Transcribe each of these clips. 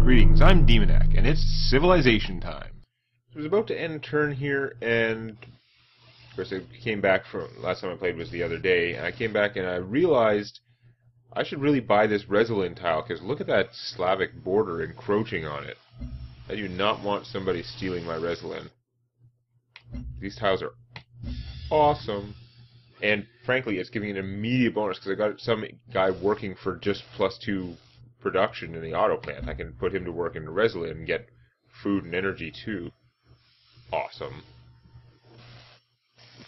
Greetings, I'm Demonac, and it's civilization time. I was about to end turn here, and of course I came back from, last time I played was the other day, and I came back and I realized I should really buy this Resolin tile, because look at that Slavic border encroaching on it. I do not want somebody stealing my Resolin. These tiles are awesome. And frankly, it's giving an immediate bonus, because I got some guy working for just +2 production in the auto plant. I can put him to work in the Resolin and get food and energy too. Awesome.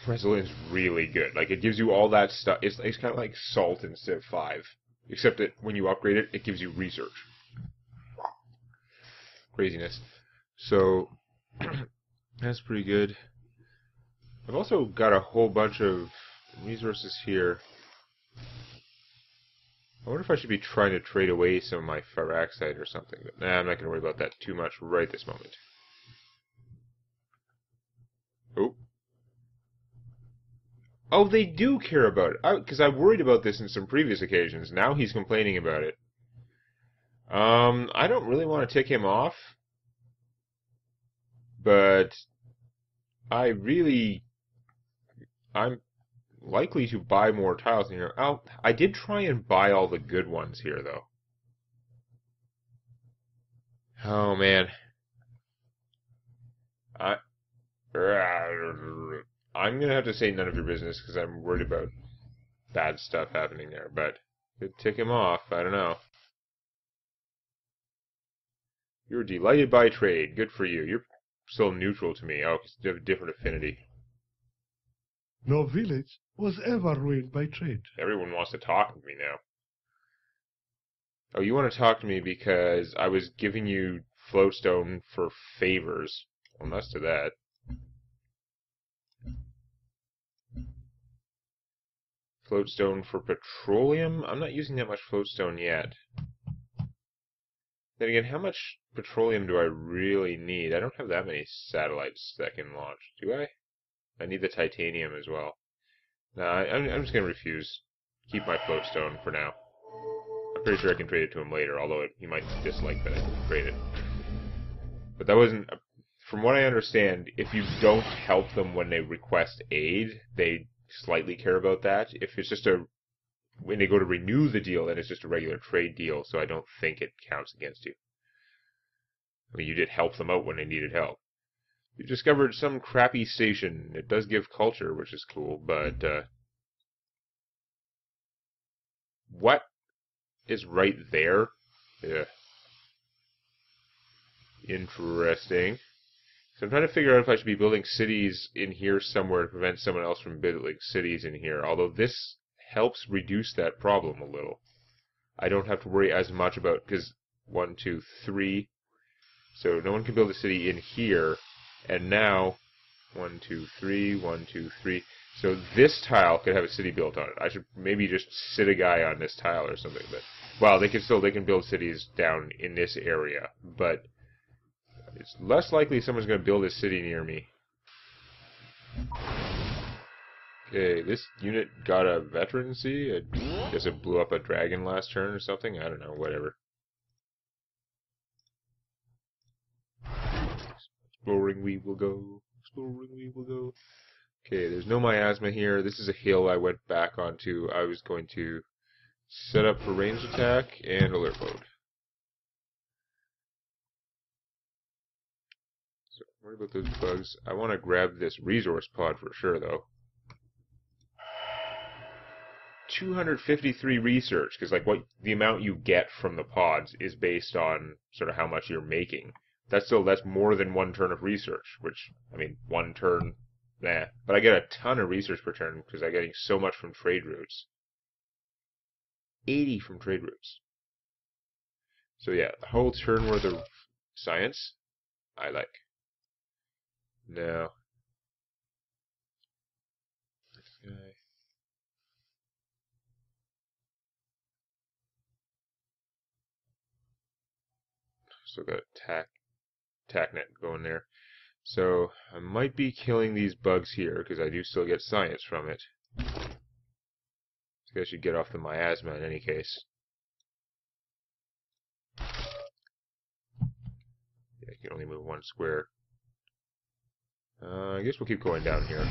Resolin's really good. Like, it gives you all that stuff. It's kind of like Salt in Civ V. Except that when you upgrade it, it gives you research. Craziness. So, that's pretty good. I've also got a whole bunch of resources here. I wonder if I should be trying to trade away some of my Pharaxite or something. But nah, I'm not going to worry about that too much right this moment. Oh. Oh, they do care about it. Because I worried about this in some previous occasions. Now he's complaining about it. I don't really want to tick him off. But I'm likely to buy more tiles in here. I did try and buy all the good ones here, though. Oh, man. I'm going to have to say none of your business, because I'm worried about bad stuff happening there. But could tick him off. I don't know. You're delighted by trade. Good for you. You're still neutral to me. Oh, because you have a different affinity. No village was ever ruined by trade. Everyone wants to talk to me now. Oh, you want to talk to me because I was giving you floatstone for favors. Well, that's to that. Floatstone for petroleum? I'm not using that much floatstone yet. Then again, how much petroleum do I really need? I don't have that many satellites that can launch, do I? I need the titanium as well. No, I'm just going to refuse. Keep my floatstone for now. I'm pretty sure I can trade it to him later, although he might dislike that I trade it. But that wasn't... From what I understand, if you don't help them when they request aid, they slightly care about that. If it's just when they go to renew the deal, then it's just a regular trade deal, so I don't think it counts against you. I mean, you did help them out when they needed help. You discovered some crappy station. It does give culture, which is cool, but what is right there? Yeah. Interesting. So I'm trying to figure out if I should be building cities in here somewhere to prevent someone else from building cities in here, although this helps reduce that problem a little. I don't have to worry as much about, because 1, 2, 3, so no one can build a city in here, and now 1, 2, 3, 1, 2, 3. So this tile could have a city built on it. I should maybe just sit a guy on this tile or something. But well, they can build cities down in this area, but it's less likely someone's going to build a city near me. Okay, this unit got a veterancy. I guess it blew up a dragon last turn or something. I don't know, whatever. Exploring we will go. Exploring we will go. Okay, there's no miasma here. This is a hill I went back onto. I was going to set up for ranged attack and alert mode. So, worry about those bugs. I want to grab this resource pod for sure, though. 253 research, because like the amount you get from the pods is based on sort of how much you're making. That's more than 1 turn of research, which, I mean, 1 turn, nah. But I get a ton of research per turn because I'm getting so much from trade routes. 80 from trade routes. So yeah, the whole turn worth of science, I like. Now, this guy. Still got a tack net going there. So I might be killing these bugs here because I do still get science from it. So I should get off the miasma in any case. I can only move one square. I guess we'll keep going down here.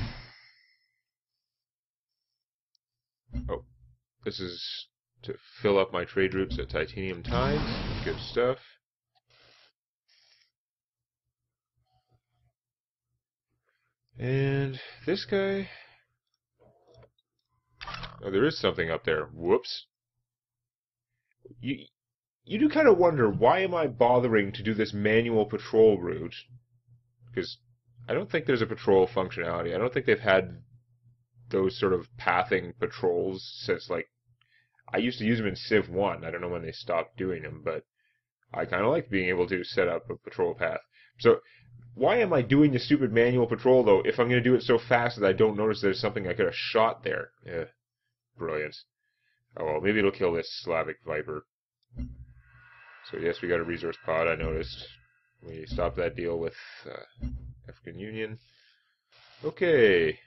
Oh, this is to fill up my trade routes at titanium times. Good stuff. And this guy... Oh, there is something up there. Whoops. You do kind of wonder, why am I bothering to do this manual patrol route? Because I don't think there's a patrol functionality. I don't think they've had those sort of pathing patrols since, like, I used to use them in Civ 1. I don't know when they stopped doing them, but I kind of liked being able to set up a patrol path. So, why am I doing the stupid manual patrol, though, if I'm going to do it so fast that I don't notice there's something I could have shot there? Yeah, brilliant. Oh, well, maybe it'll kill this Slavic Viper. So, yes, we got a resource pod, I noticed. We stopped that deal with African Union. Okay.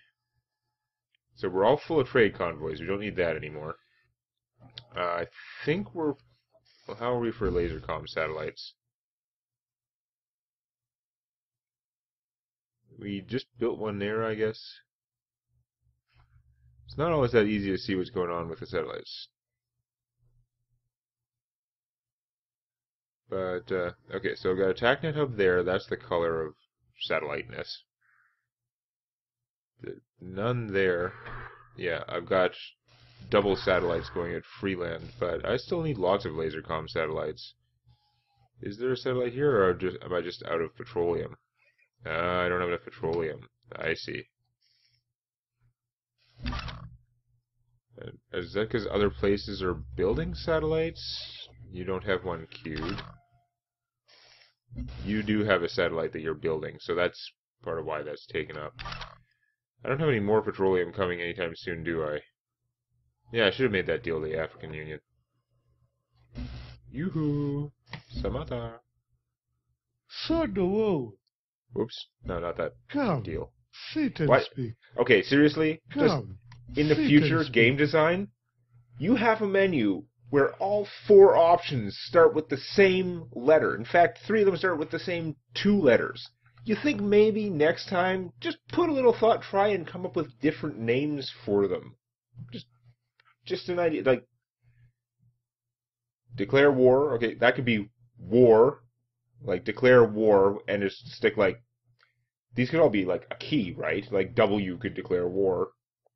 So, we're all full of trade convoys. We don't need that anymore. I think we're... Well, how are we for laser comm satellites? We just built one there, I guess. It's not always that easy to see what's going on with the satellites. But, okay, so I've got a TACnet hub there. That's the color of satelliteness. None there. Yeah, I've got double satellites going at Freeland, but I still need lots of laser comm satellites. Is there a satellite here, or am I just out of petroleum? I don't have enough petroleum. I see. Is that because other places are building satellites? You don't have one queued. You do have a satellite that you're building, so that's part of why that's taken up. I don't have any more petroleum coming anytime soon, do I? Yeah, I should have made that deal with the African Union. Yoo-hoo! Samata! So do. Whoops. No, not that Come, deal. sit and What? speak. Okay, seriously? Come, In the sit future and speak. game design, you have a menu where all 4 options start with the same letter. In fact, 3 of them start with the same 2 letters. You think maybe next time, just put a little thought, try and come up with different names for them. Just an idea, like, declare war, okay, that could be war, like, declare war, and just stick, like, these could all be, like, a key, right? Like, W could declare war.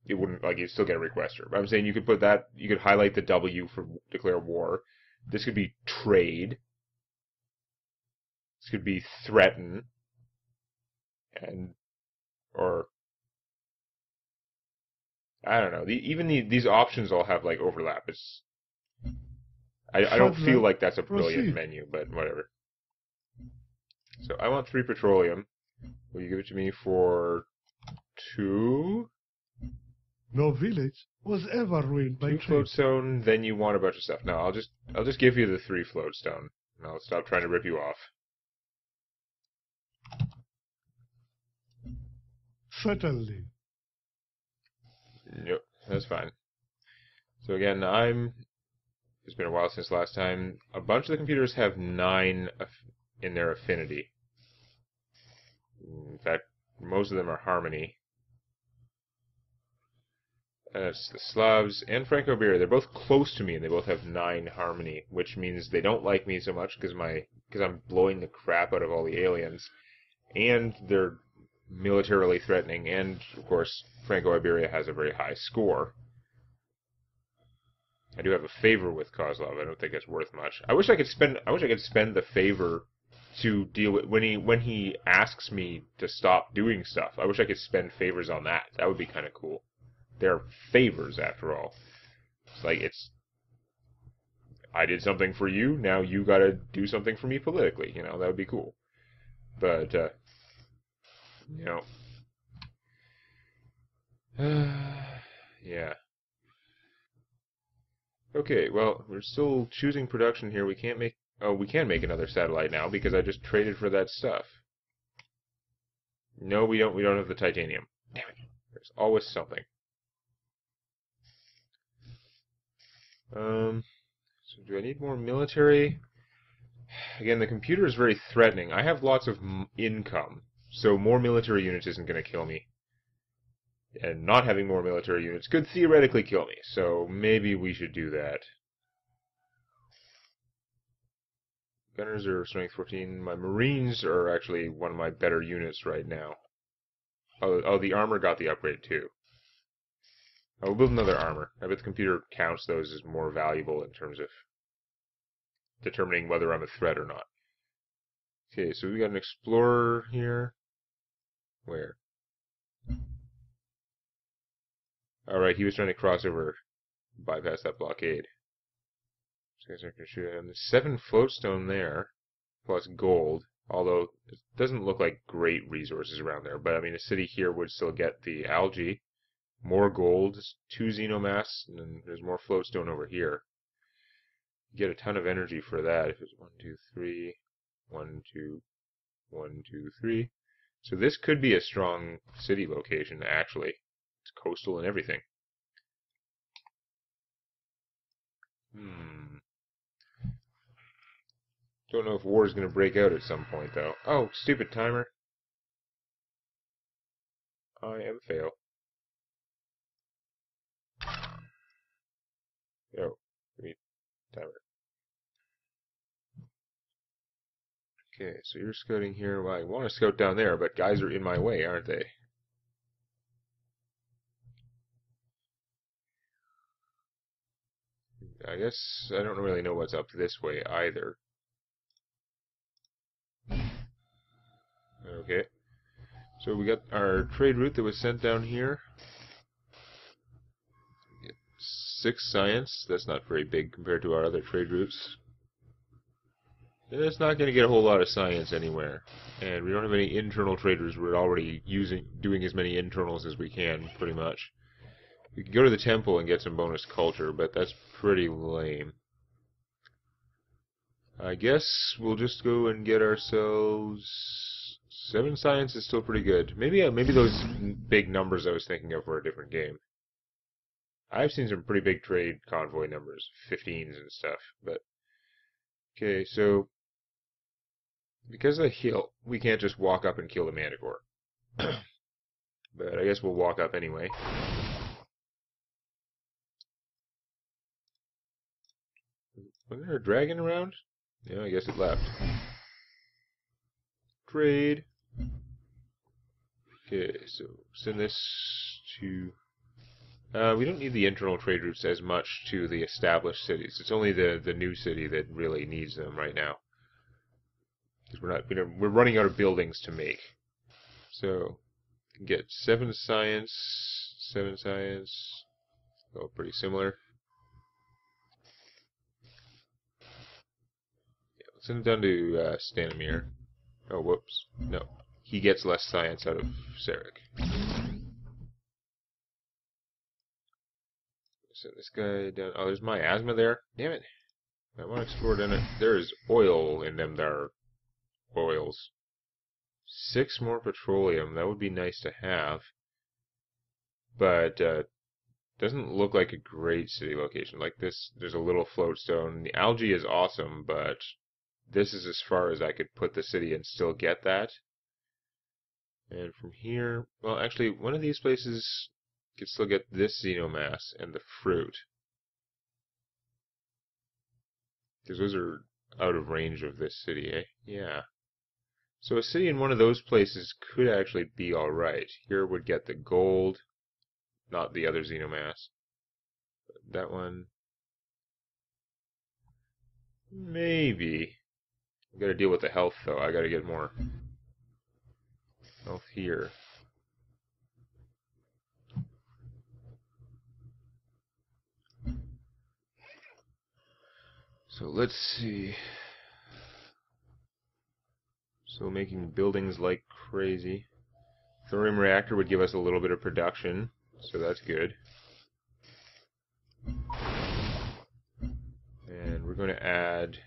It wouldn't, like, you'd still get a requester. But I'm saying you could put that, you could highlight the W for declare war. This could be trade. This could be threaten. And, or, I don't know. Even these options all have, like, overlap. It's, I don't feel like that's a brilliant menu, but whatever. So I want 3 petroleum. Will you give it to me for 2? No village was ever ruined by 2 trade. floatstone, then you want a bunch of stuff. No, I'll just give you the 3 floatstone. And I'll stop trying to rip you off. Certainly. Nope, that's fine. So again, it's been a while since last time. A bunch of the computers have 9 in their affinity. In fact, most of them are harmony. And it's the Slavs and Franco-Iberia. They're both close to me, and they both have 9 harmony, which means they don't like me so much because I'm blowing the crap out of all the aliens, and they're militarily threatening. And of course, Franco-Iberia has a very high score. I do have a favor with Kozlov. I don't think it's worth much. I wish I could spend the favor to deal with when he asks me to stop doing stuff. I wish I could spend favors on that. That would be kind of cool. They're favors, after all. It's like, I did something for you, now you gotta do something for me politically, that would be cool. But, yeah. Okay, well, we're still choosing production here. We can make another satellite now, because I just traded for that stuff. No, we don't have the titanium. Damn it. There's always something. So do I need more military? Again, the computer is very threatening. I have lots of income, so more military units isn't going to kill me. And not having more military units could theoretically kill me, so maybe we should do that. Gunners are strength 14. My Marines are actually one of my better units right now. Oh, the armor got the upgrade too. I'll build another armor. I bet the computer counts those as more valuable in terms of determining whether I'm a threat or not. Okay, so we got an explorer here. Where? Alright, he was trying to cross over, bypass that blockade. These guys aren't going to shoot at him. There's 7 floatstone there, plus gold. Although, it doesn't look like great resources around there. But, I mean, a city here would still get the algae. More gold, 2 xenomass, and then there's more floatstone over here. You get a ton of energy for that. If it's 1, 2, 3, 1, 2, 1, 2, 3. So this could be a strong city location, actually. It's coastal and everything. Don't know if war is going to break out at some point, though. Oh, stupid timer. I am fail. Oh, give me timer. Okay, so you're scouting here. Well, I want to scout down there, but guys are in my way, aren't they? I guess I don't really know what's up this way either. Okay. So we got our trade route that was sent down here. 6 science. That's not very big compared to our other trade routes. It's not going to get a whole lot of science anywhere. And we don't have any internal traders. We're already doing as many internals as we can, pretty much. We could go to the temple and get some bonus culture, but that's pretty lame. I guess we'll just go and get ourselves 7 science is still pretty good. Maybe those big numbers I was thinking of were a different game. I've seen some pretty big trade convoy numbers, 15s and stuff, but okay, so because of the hill, we can't just walk up and kill the Manticore. But I guess we'll walk up anyway. Was there a dragon around? Yeah, I guess it left. Trade. Okay, so send this to... we don't need the internal trade routes as much to the established cities. It's only the new city that really needs them right now. Because we're running out of buildings to make. So, get 7 science, 7 science. Oh, pretty similar. Yeah, let's send it down to Stanimir. Oh, whoops. No. He gets less science out of Sarek. Send this guy down. Oh, there's miasma there. Damn it. I want to explore down it. There is oil in them there. Oils. 6 more petroleum. That would be nice to have. But, doesn't look like a great city location. Like this, there's a little floatstone. The algae is awesome, but this is as far as I could put the city and still get that. And from here, well, actually, one of these places could still get this xenomass and the fruit. Because those are out of range of this city, eh? Yeah. So a city in one of those places could actually be alright. Here would get the gold, not the other xenomass. That one... maybe. I've got to deal with the health, though. I got to get more health here. So let's see. So making buildings like crazy. Thorium reactor would give us a little bit of production, so that's good. And we're going to add...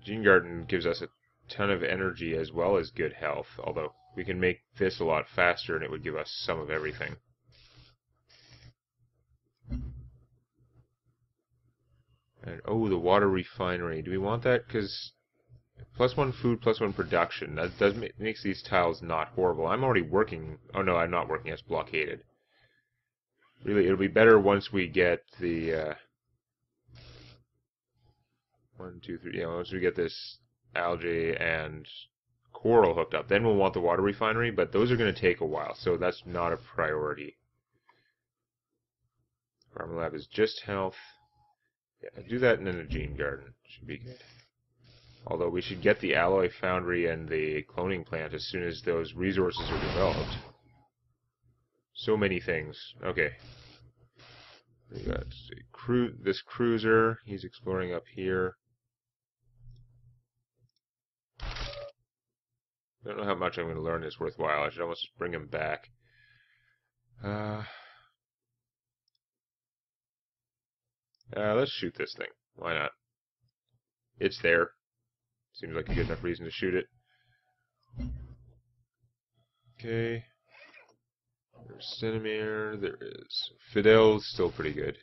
Gene Garden gives us a ton of energy as well as good health, although we can make this a lot faster and it would give us some of everything. And, oh, the water refinery. Do we want that? Because +1 food, +1 production. That does makes these tiles not horrible. I'm already working. Oh, no, I'm not working as blockaded. Really, it'll be better once we get the... 1, 2, 3... Yeah, once we get this algae and coral hooked up. Then we'll want the water refinery, but those are going to take a while, so that's not a priority. Farm lab is just health. Yeah, do that in a gene garden. Should be good. Although we should get the alloy foundry and the cloning plant as soon as those resources are developed. So many things. Okay. We got this cruiser. He's exploring up here. I don't know how much I'm going to learn is worthwhile. I should almost just bring him back. Let's shoot this thing. Why not? It's there. Seems like a good enough reason to shoot it. Okay. There's Cinemere. There is Fidel's still pretty good.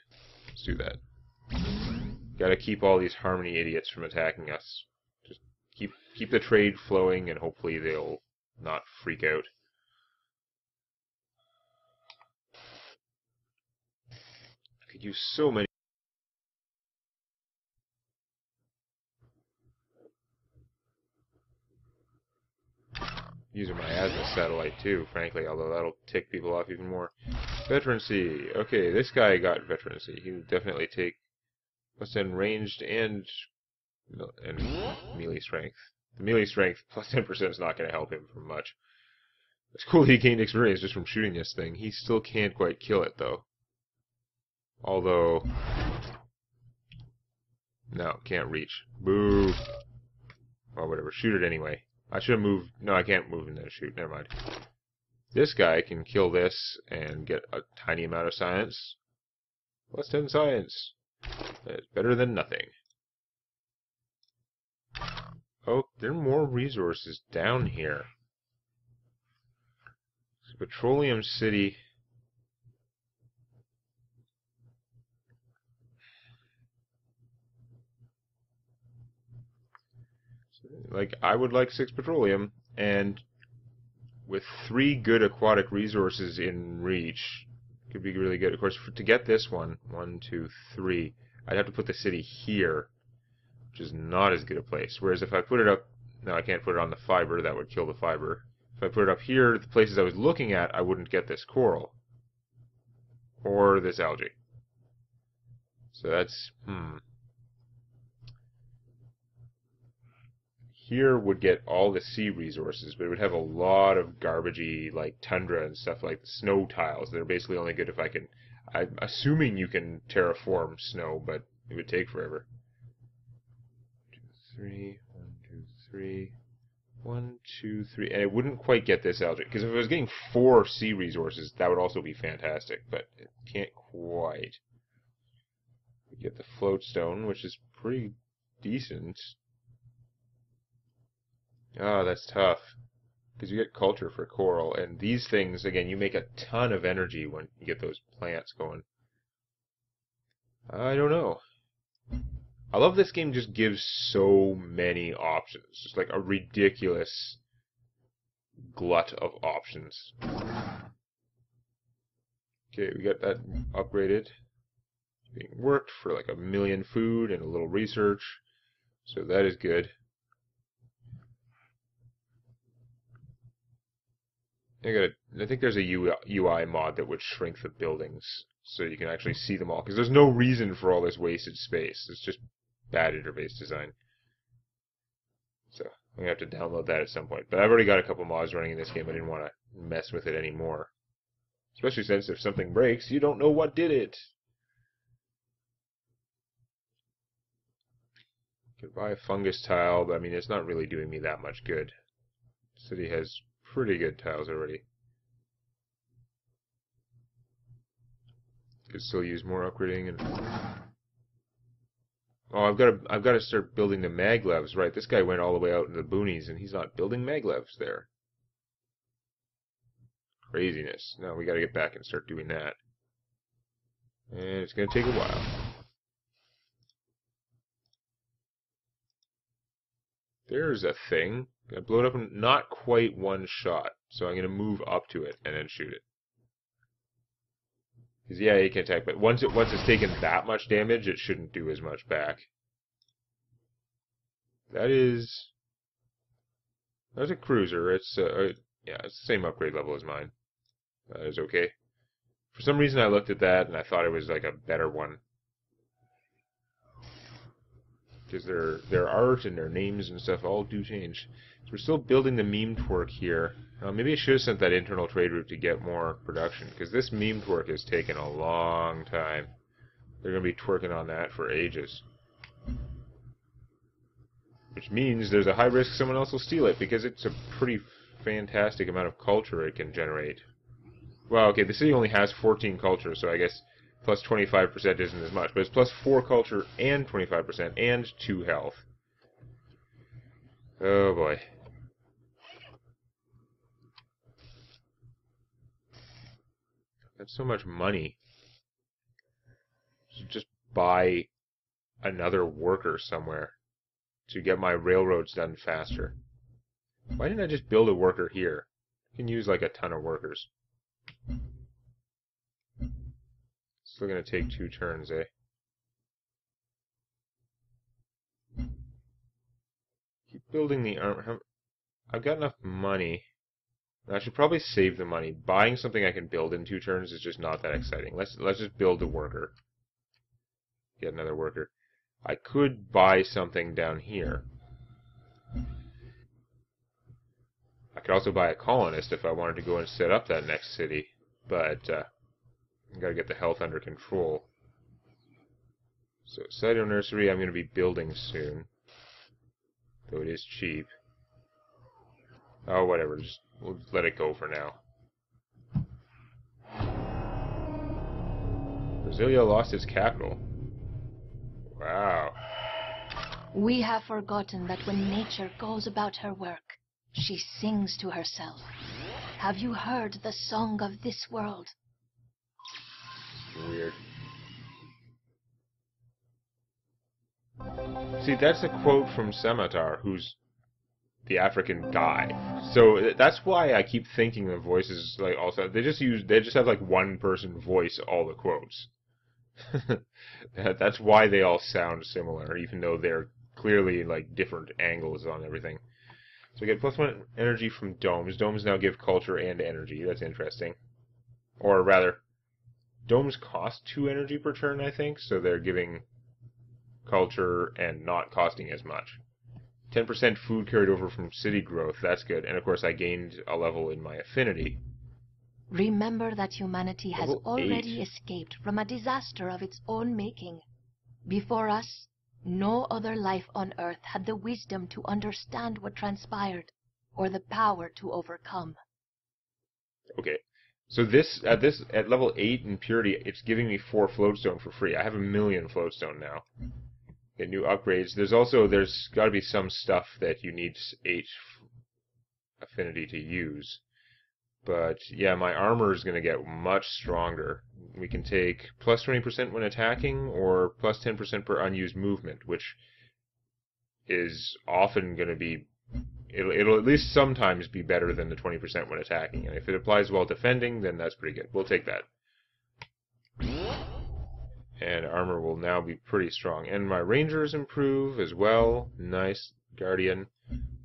Let's do that. Gotta keep all these Harmony idiots from attacking us. Just keep the trade flowing, and hopefully they'll not freak out. I could use so many. Using my asthma satellite too, frankly, although that'll tick people off even more. Veterancy. Okay, this guy got veterancy. He would definitely take plus 10 ranged and melee strength. The melee strength plus 10% is not going to help him for much. It's cool he gained experience just from shooting this thing. He still can't quite kill it, though. Although... No, can't reach. Boo! Or whatever, shoot it anyway. I should have moved... No, I can't move and then shoot. Never mind. This guy can kill this and get a tiny amount of science. Plus 10 science. That's better than nothing. Oh, there are more resources down here. Petroleum City. Like, I would like 6 petroleum, and with 3 good aquatic resources in reach, could be really good. Of course, to get this one, 1, 2, 3, I'd have to put the city here, which is not as good a place. Whereas if I put it up, no, I can't put it on the fiber, that would kill the fiber. If I put it up here, the places I was looking at, I wouldn't get this coral. Or this algae. So that's, Here would get all the sea resources, but it would have a lot of garbagey, like tundra and stuff like the snow tiles. They're basically only good if I can... I'm assuming you can terraform snow, but it would take forever. 2, 3, 1, 2, 3... 1, 2, 3... And it wouldn't quite get this algae, because if it was getting 4 sea resources, that would also be fantastic, but it can't quite. We get the float stone, which is pretty decent. Oh, that's tough. Because you get culture for coral, and these things, again, you make a ton of energy when you get those plants going. I don't know. I love this game just gives so many options. Just like a ridiculous glut of options. Okay, we got that upgraded. Being worked for like 1 million food and a little research. So that is good. I think there's a UI mod that would shrink the buildings so you can actually see them all. Because there's no reason for all this wasted space. It's just bad interface design. So I'm going to have to download that at some point. But I've already got a couple mods running in this game. I didn't want to mess with it anymore. Especially since if something breaks, you don't know what did it. Could buy a fungus tile, but I mean, it's not really doing me that much good. The city has pretty good tiles already. Could still use more upgrading and... Oh, I've got to start building the maglevs, right? This guy went all the way out in the boonies and he's not building maglevs there. Craziness. No, we got to get back and start doing that. And it's going to take a while. There's a thing. I blow it up in not quite one shot. So I'm going to move up to it and then shoot it. Because, yeah, it can attack, but once it's taken that much damage, it shouldn't do as much back. That's a cruiser. It's yeah, it's the same upgrade level as mine. That is okay. For some reason, I looked at that and I thought it was like a better one. Because their art and their names and stuff all do change. So we're still building the meme twerk here. Maybe I should have sent that internal trade route to get more production, because this meme twerk has taken a long time. They're going to be twerking on that for ages. Which means there's a high risk someone else will steal it, because it's a pretty fantastic amount of culture it can generate. Well, okay, the city only has 14 culture, so I guess plus 25% isn't as much. But it's plus 4 culture and 25% and 2 health. Oh boy. That's so much money. Just buy another worker somewhere to get my railroads done faster. Why didn't I just build a worker here? I can use like a ton of workers. Still gonna take 2 turns, eh? Keep building the arm. I've got enough money. I should probably save the money. Buying something I can build in 2 turns is just not that exciting. Let's just build a worker. Get another worker. I could buy something down here. I could also buy a colonist if I wanted to go and set up that next city. But I gotta get the health under control. So Cyto Nursery I'm gonna be building soon. Though it is cheap. Oh, whatever. We'll just let it go for now. Brasilia lost its capital. Wow. We have forgotten that when nature goes about her work, she sings to herself. Have you heard the song of this world? Weird. See, that's a quote from Scimitar, who's the African guy. So that's why I keep thinking the voices like also they just have like one person voice all the quotes. That's why they all sound similar, even though they're clearly like different angles on everything. So we get +1 energy from domes. Domes now give culture and energy. That's interesting. Or rather, domes cost 2 energy per turn, I think, so they're giving culture and not costing as much. 10% food carried over from city growth, that's good. And of course I gained a level in my affinity. Remember that humanity has Level already 8. escaped from a disaster of its own making. Before us, no other life on Earth had the wisdom to understand what transpired, or the power to overcome. Okay. So at level 8 in purity, it's giving me 4 floatstone for free. I have 1,000,000 floatstone now. Get new upgrades. There's got to be some stuff that you need 8 affinity to use. But yeah, my armor is going to get much stronger. We can take plus 20% when attacking, or plus 10% per unused movement, which is often going to be... It'll at least sometimes be better than the 20% when attacking. And if it applies while defending, then that's pretty good. We'll take that. And armor will now be pretty strong. And my rangers improve as well. Nice. Guardian.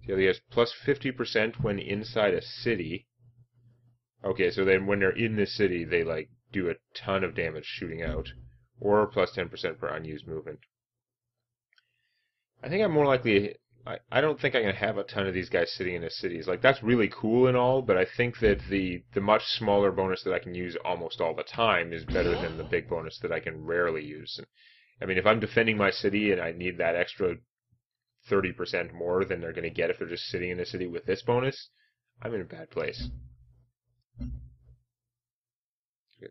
The other has plus 50% when inside a city. Okay, so then when they're in the city, they like do a ton of damage shooting out. Or plus 10% per unused movement. I think I'm more likely... I don't think I'm going to have a ton of these guys sitting in the cities. Like, that's really cool and all, but I think that the much smaller bonus that I can use almost all the time is better than the big bonus that I can rarely use. And, I mean, if I'm defending my city and I need that extra 30% more than they're going to get if they're just sitting in the city with this bonus, I'm in a bad place.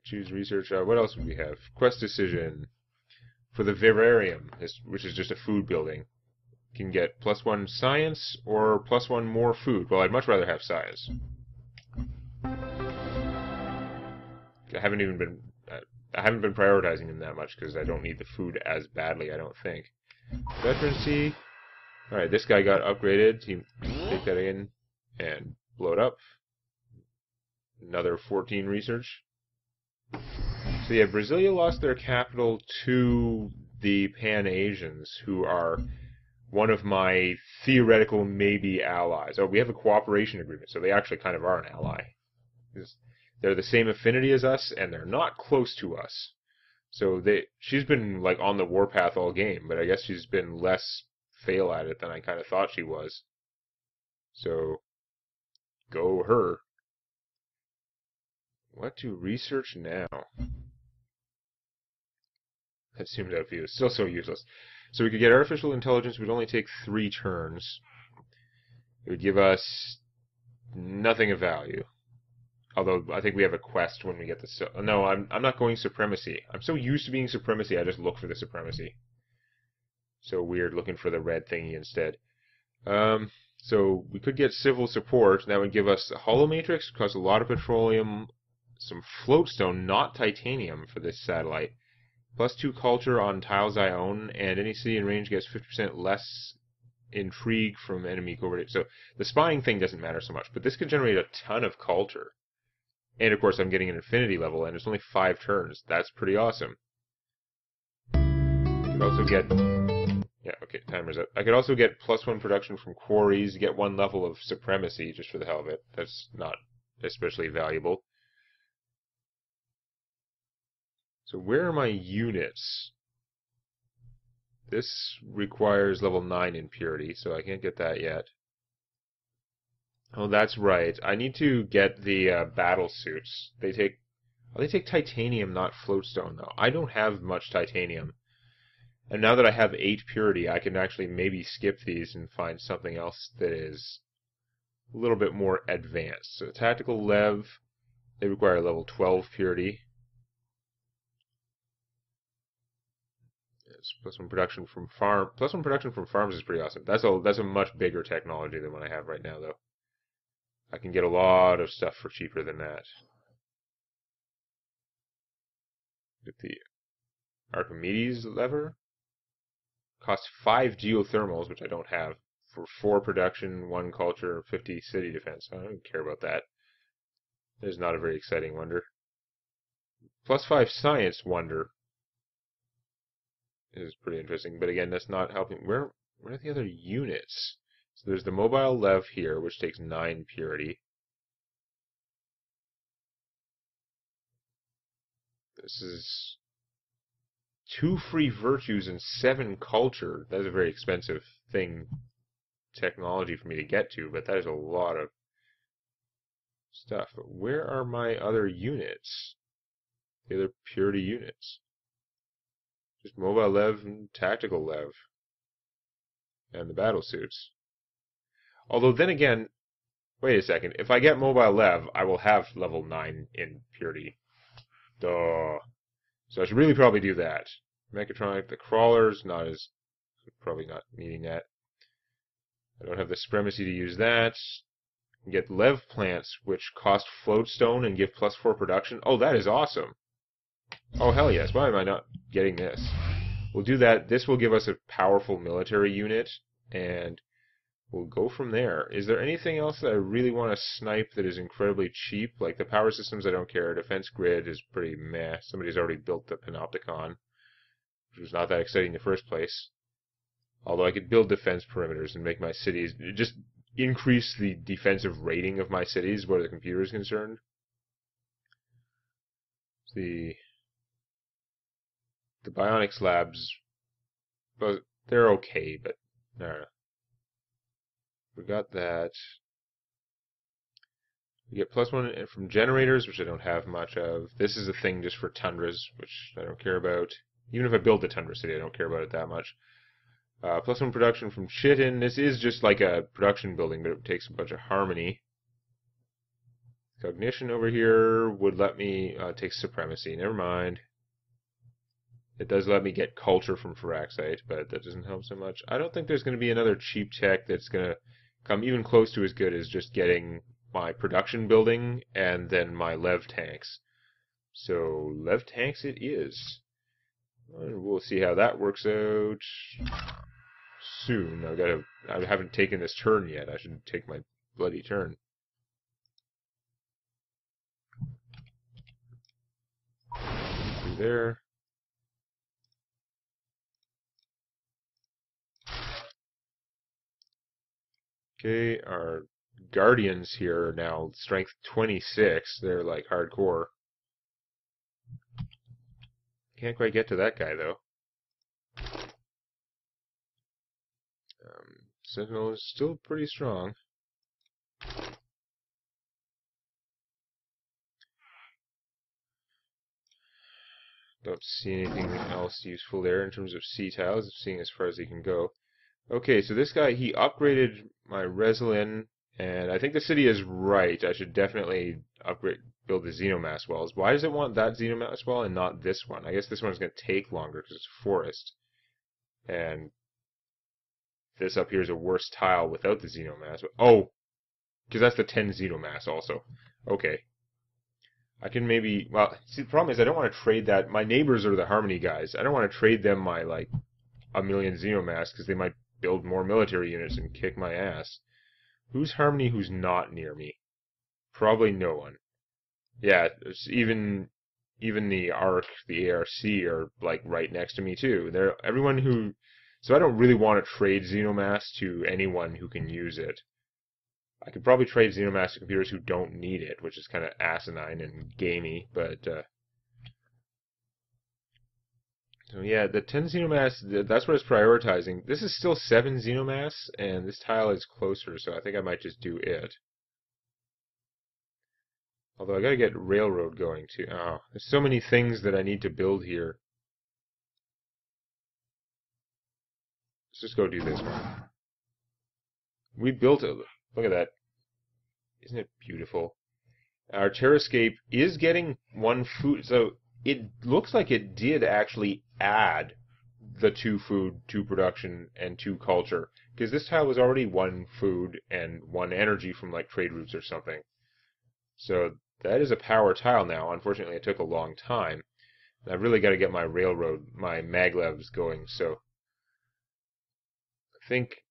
Choose research. What else would we have? Quest decision. For the vivarium, which is just a food building. Can get +1 science or +1 more food. Well, I'd much rather have science. I haven't been prioritizing them that much because I don't need the food as badly, I don't think. Veterancy. Alright, this guy got upgraded. Take that in and blow it up. Another 14 research. So yeah, Brasilia lost their capital to the Pan-Asians, who are one of my theoretical maybe allies. Oh, we have a cooperation agreement, so they actually kind of are an ally. They're the same affinity as us, and they're not close to us. So she's been like on the warpath all game, but I guess she's been less fail at it than I kind of thought she was. So, go her. What to research now? That seems out of view. It's still so useless. So we could get artificial intelligence. It would only take 3 turns. It would give us nothing of value. Although I think we have a quest when we get the... No, I'm not going supremacy. I'm so used to being supremacy, I just look for the supremacy. So weird looking for the red thingy instead. So we could get civil support. That would give us a hollow matrix, cost a lot of petroleum, some floatstone, not titanium for this satellite. +2 culture on tiles I own, and any city in range gets 50% less intrigue from enemy covert. So the spying thing doesn't matter so much, but this could generate a ton of culture. And of course I'm getting an infinity level, and it's only 5 turns. That's pretty awesome. I could also get... Yeah, okay, timer's up. I could also get +1 production from quarries, get 1 level of supremacy, just for the hell of it. That's not especially valuable. So where are my units? This requires level 9 in purity, so I can't get that yet. Oh, that's right. I need to get the battle suits. They take titanium, not floatstone, though. I don't have much titanium. And now that I have 8 purity, I can actually maybe skip these and find something else that is a little bit more advanced. So tactical lev, they require level 12 purity. +1 production from farm. +1 production from farms is pretty awesome. That's a much bigger technology than what I have right now, though. I can get a lot of stuff for cheaper than that. With the Archimedes lever, costs 5 geothermals, which I don't have, for 4 production, 1 culture, 50 city defense. I don't care about that. There's not a very exciting wonder. +5 science wonder is pretty interesting, but again, that's not helping. Where are the other units? So there's the mobile lev here, which takes 9 purity. This is 2 free virtues and 7 culture. That is a very expensive technology for me to get to, but that is a lot of stuff. But where are my other units? The other purity units? Just mobile lev and tactical lev. And the battle suits. Although then again, wait a second. If I get mobile lev, I will have level 9 in purity. Duh. So I should really probably do that. Mechatronic, the crawlers, probably not needing that. I don't have the supremacy to use that. Get lev plants, which cost floatstone and give +4 production. Oh, that is awesome. Oh, hell yes. Why am I not getting this? We'll do that. This will give us a powerful military unit, and we'll go from there. Is there anything else that I really want to snipe that is incredibly cheap? Like the power systems, I don't care. Defense grid is pretty meh. Somebody's already built the Panopticon, which was not that exciting in the first place. Although I could build defense perimeters and make my cities... Just increase the defensive rating of my cities where the computer is concerned. The bionics labs, but they're okay, but I don't know. We got that. We get +1 from generators, which I don't have much of. This is a thing just for tundras, which I don't care about. Even if I build the tundra city, I don't care about it that much. +1 production from Chitin. This is just like a production building, but it takes a bunch of harmony. Cognition over here would let me take supremacy. Never mind. It does let me get culture from Firaxite, but that doesn't help so much. I don't think there's going to be another cheap tech that's going to come even close to as good as just getting my production building and then my lev tanks. So, lev tanks it is. And we'll see how that works out. soon. I haven't taken this turn yet. I should take my bloody turn. Through there. Okay, our Guardians here are now strength 26. They're like hardcore. Can't quite get to that guy though. Sentinel is still pretty strong. Don't see anything else useful there in terms of sea tiles, seeing as far as he can go. Okay, so this guy, he upgraded my Reslin, and I think the city is right. I should definitely build the Xenomass wells. Why does it want that Xenomass well and not this one? I guess this one's going to take longer because it's forest. And this up here is a worse tile without the Xenomass. Oh, because that's the 10 Xenomass also. Okay. I can maybe, well, see, the problem is I don't want to trade that. My neighbors are the Harmony guys. I don't want to trade them my, like, 1,000,000 Xenomass because they might build more military units and kick my ass. Who's Harmony who's not near me? Probably no one. Yeah, even the ARC, the ARC are, like, right next to me, too. Everyone who... So I don't really want to trade Xenomass to anyone who can use it. I could probably trade Xenomass to computers who don't need it, which is kind of asinine and gamey, but... So yeah, the 10 Xenomass, that's what it's prioritizing. This is still 7 Xenomass, and this tile is closer, so I think I might just do it. Although I gotta get railroad going too. Oh, there's so many things that I need to build here. Let's just go do this one. We built it. Look at that. Isn't it beautiful? Our Terrascape is getting 1 food, so it looks like it did actually add the 2 food, 2 production, and 2 culture. Because this tile was already 1 food and 1 energy from like trade routes or something. So that is a power tile now. Unfortunately, it took a long time. And I've really got to get my railroad, my maglevs going. So I think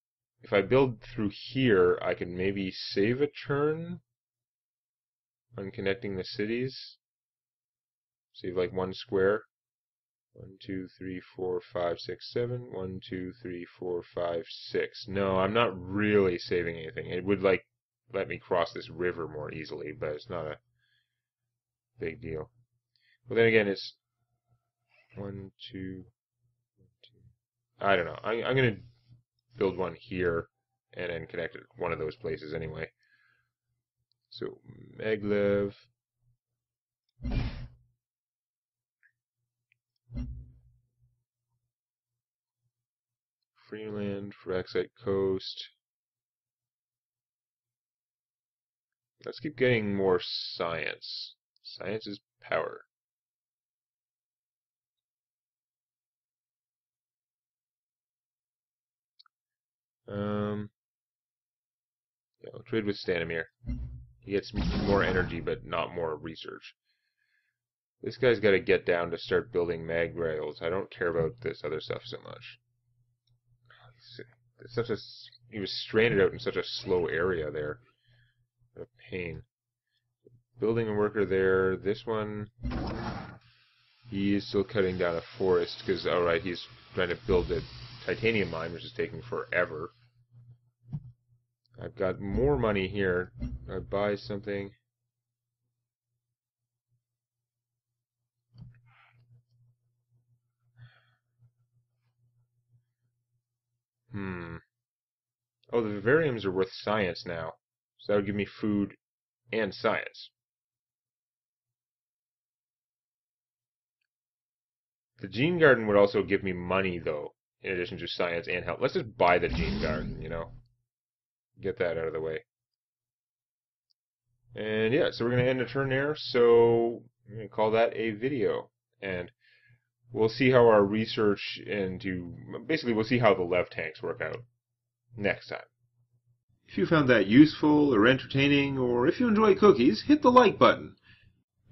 if I build through here, I can maybe save a turn on connecting the cities. Save like 1 square. 1, 2, 3, 4, 5, 6, 7. 1, 2, 3, 4, 5, 6. No, I'm not really saving anything. It would like let me cross this river more easily, but it's not a big deal. But then again, it's 1, 2. I don't know. I'm gonna build one here and then connect it to one of those places anyway. So maglev. Freeland, Fraxite Coast. Let's keep getting more science. Science is power. Yeah, we'll trade with Stanimir. He gets more energy, but not more research. This guy's got to get down to start building mag rails. I don't care about this other stuff so much. It's such a, he was stranded out in such a slow area there. What a pain. Building a worker there. This one, he is still cutting down a forest because, alright, he's trying to build a titanium mine, which is taking forever. I've got more money here. I buy something. Oh, the vivariums are worth science now. So that would give me food and science. The gene garden would also give me money, though, in addition to science and health. Let's just buy the gene garden, you know. Get that out of the way. And yeah, so we're going to end the turn there. So I'm going to call that a video. And we'll see how our research into... Basically, we'll see how the lev tanks work out next time. If you found that useful or entertaining, or if you enjoy cookies, hit the like button.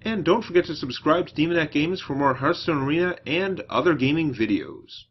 And don't forget to subscribe to Demonac Games for more Hearthstone Arena and other gaming videos.